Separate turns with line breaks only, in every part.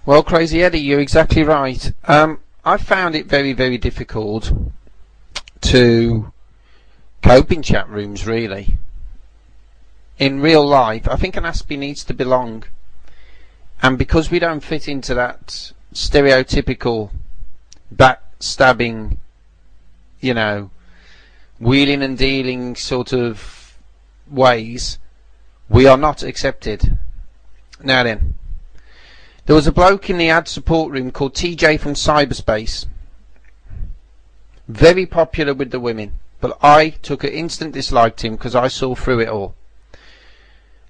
Well, Crazy Eddie, you're exactly right. I found it very, very difficult to cope in chat rooms, really. In real life, I think an Aspie needs to belong. And because we don't fit into that stereotypical backstabbing, you know, wheeling and dealing sort of ways, we are not accepted. Now then, there was a bloke in the ad support room called TJ from Cyberspace. Very popular with the women, but I took an instant dislike to him because I saw through it all.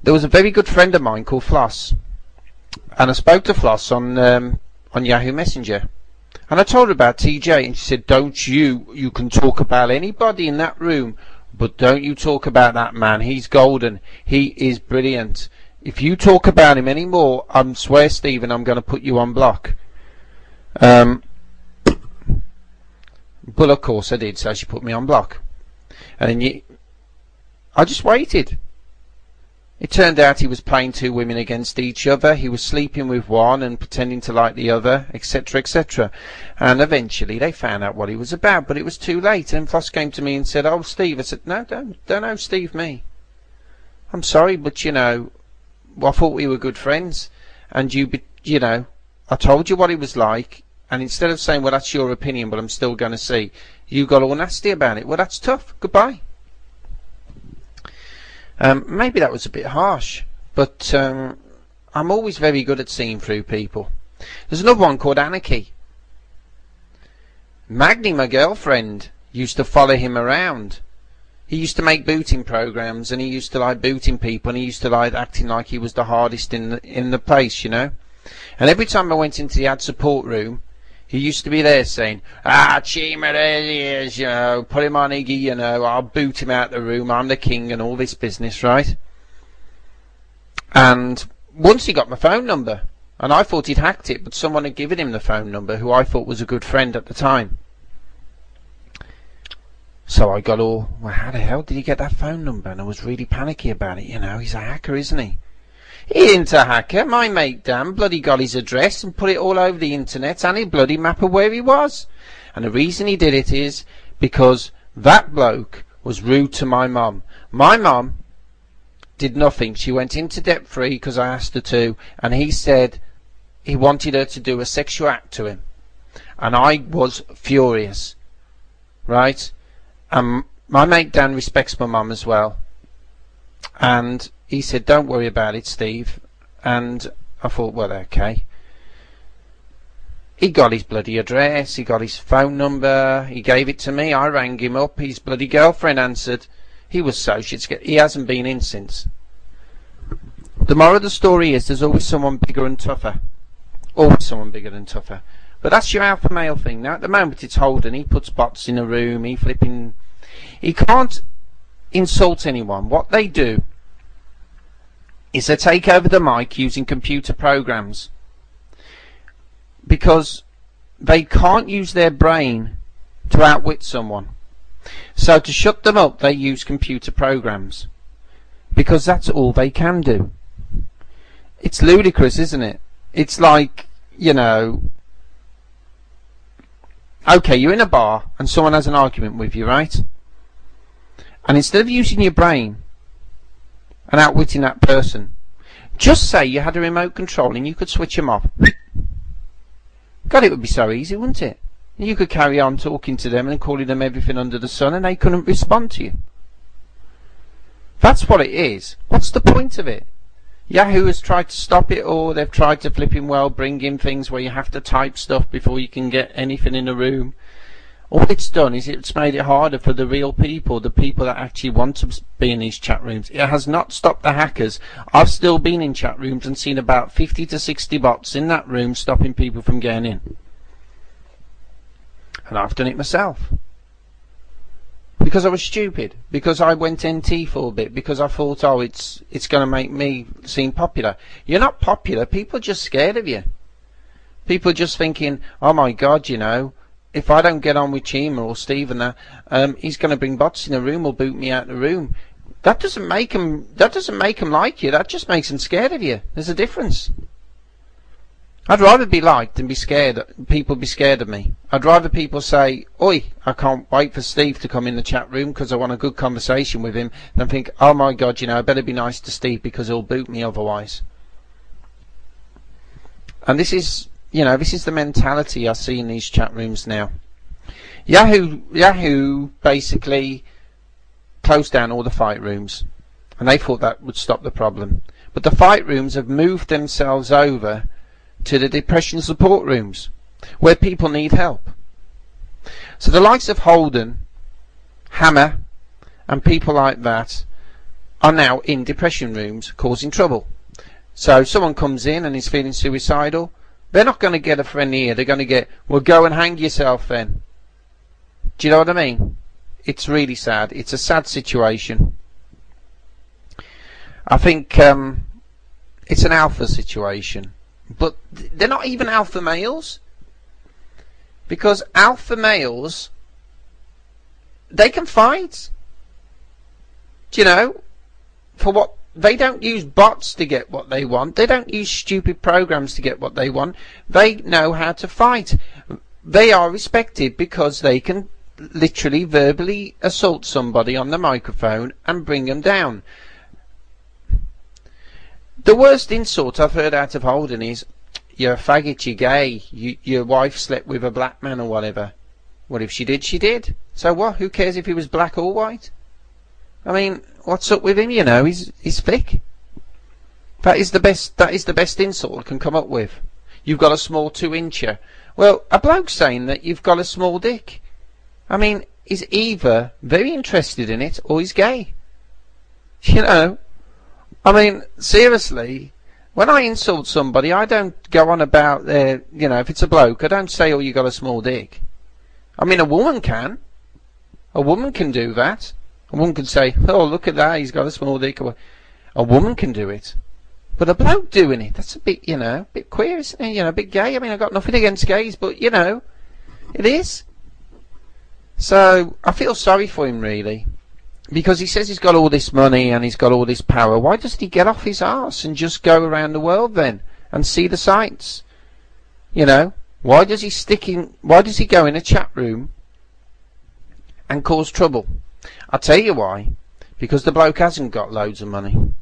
There was a very good friend of mine called Floss, and I spoke to Floss on Yahoo Messenger, and I told her about TJ, and she said, "Don't you can talk about anybody in that room, but don't you talk about that man. He's golden. He is brilliant. If you talk about him anymore, I swear, Stephen, I'm going to put you on block." But of course I did, so she put me on block. And I just waited. It turned out he was playing two women against each other. He was sleeping with one and pretending to like the other, etc., etc. And eventually they found out what he was about, but it was too late. And Floss came to me and said, "Oh, Steve." I said, "No, don't Steve me. I'm sorry, but you know, I thought we were good friends, and you know, I told you what he was like, and instead of saying, well, that's your opinion, but I'm still going to see, you got all nasty about it. Well, that's tough. Goodbye." Maybe that was a bit harsh, but I'm always very good at seeing through people. There's another one called Anarchy. Magni, my girlfriend, used to follow him around. He used to make booting programs, and he used to like booting people, and he used to like acting like he was the hardest in the place, you know. And every time I went into the ad support room, he used to be there saying, Chima, there he is, you know, put him on Iggy, you know, I'll boot him out the room, I'm the king, and all this business, right? And once he got my phone number, and I thought he'd hacked it, but someone had given him the phone number who I thought was a good friend at the time. So I got all, well, how the hell did he get that phone number? And I was really panicky about it, you know, he's a hacker, isn't he? He ain't a hacker. My mate Dan bloody got his address and put it all over the internet, and he bloody map of where he was. And the reason he did it is because that bloke was rude to my mum. My mum did nothing. She went into debt free because I asked her to, and he said he wanted her to do a sexual act to him. And I was furious, right? My mate Dan respects my mum as well, and he said, "Don't worry about it, Steve." And I thought, well, okay. He got his bloody address, he got his phone number, he gave it to me, I rang him up, his bloody girlfriend answered. He was so shit scared. He hasn't been in since. The moral of the story is there's always someone bigger and tougher. Always someone bigger and tougher. But that's your alpha male thing. Now at the moment it's Holden. He puts bots in a room, he can't insult anyone. What they do is they take over the mic using computer programs, because they can't use their brain to outwit someone. So to shut them up, they use computer programs, because that's all they can do. It's ludicrous, isn't it? It's like, you know, okay, you're in a bar and someone has an argument with you, right? And instead of using your brain and outwitting that person, just say you had a remote control and you could switch them off. God, it would be so easy, wouldn't it? You could carry on talking to them and calling them everything under the sun, and they couldn't respond to you. That's what it is. What's the point of it? Yahoo has tried to stop it all. They've tried to bring in things where you have to type stuff before you can get anything in a room. All it's done is it's made it harder for the real people, the people that actually want to be in these chat rooms. It has not stopped the hackers. I've still been in chat rooms and seen about 50 to 60 bots in that room stopping people from getting in. And I've done it myself. Because I was stupid. Because I went NT for a bit. Because I thought, oh, it's going to make me seem popular. You're not popular. People are just scared of you. People are just thinking, oh my God, you know, if I don't get on with Chima or Steve and that, he's going to bring bots in the room or boot me out of the room. That doesn't make them like you. That just makes them scared of you. There's a difference. I'd rather be liked and be scared. People be scared of me. I'd rather people say, "Oi, I can't wait for Steve to come in the chat room because I want a good conversation with him," than think, "Oh my God, I better be nice to Steve because he'll boot me otherwise." And this is the mentality I see in these chat rooms now. Yahoo basically closed down all the fight rooms, and they thought that would stop the problem. But the fight rooms have moved themselves over to the depression support rooms, where people need help. So the likes of Holden, Hammer, and people like that are now in depression rooms causing trouble. So if someone comes in and is feeling suicidal, they're not going to get a friendly ear. They're going to get, "Well, go and hang yourself then." Do you know what I mean? It's really sad. It's a sad situation. I think it's an alpha situation. But they're not even alpha males. Because alpha males, they can fight. Do you know? For what? They don't use bots to get what they want. They don't use stupid programs to get what they want. They know how to fight. They are respected because they can literally verbally assault somebody on the microphone and bring them down. The worst insult I've heard out of Holden is, "You're a faggot, you're gay, your wife slept with a black man," or whatever. Well, if she did, she did. So what? Who cares if he was black or white? I mean, what's up with him? He's thick. That is the best insult I can come up with. "You've got a small 2-incher. Well, a bloke saying that you've got a small dick, I mean, he's either very interested in it or he's gay. I mean, seriously, when I insult somebody, I don't go on about if it's a bloke, I don't say, "Oh, you got a small dick." I mean, a woman can. A woman can do that. A woman can say, "Oh, look at that, he's got a small dick." A woman can do it. But a bloke doing it, that's a bit, a bit queer, isn't it? A bit gay. I mean, I've got nothing against gays, but, it is. So, I feel sorry for him, really. Because he says he's got all this money and he's got all this power. Why doesn't he get off his arse and just go around the world then and see the sights? Why does he go in a chat room and cause trouble? I'll tell you why. Because the bloke hasn't got loads of money.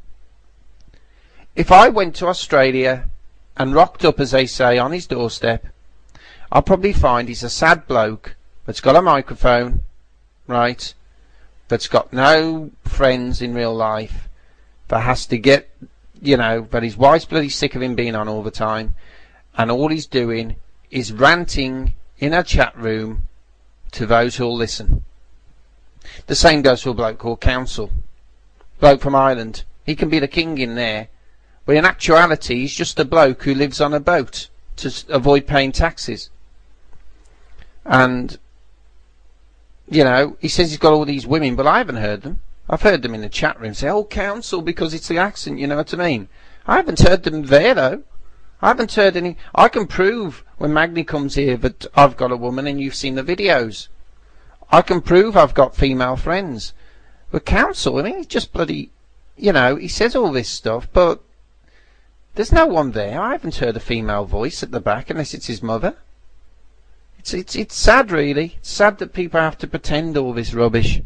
If I went to Australia and rocked up, as they say, on his doorstep, I'll probably find he's a sad bloke that's got a microphone, right, that's got no friends in real life, that has to get, that his wife's bloody sick of him being on all the time, and all he's doing is ranting in a chat room to those who'll listen. The same goes for a bloke called Council. Bloke from Ireland. He can be the king in there, but in actuality he's just a bloke who lives on a boat to avoid paying taxes. And he says he's got all these women, but I haven't heard them. I've heard them in the chat room say, "Oh, Council," because it's the accent, you know what I mean? I haven't heard them there, though. I haven't heard any. I can prove when Magni comes here that I've got a woman and you've seen the videos. I can prove I've got female friends. But Council, I mean, he's just bloody, he says all this stuff, but there's no one there. I haven't heard a female voice at the back unless it's his mother. It's sad, really. It's sad that people have to pretend all this rubbish.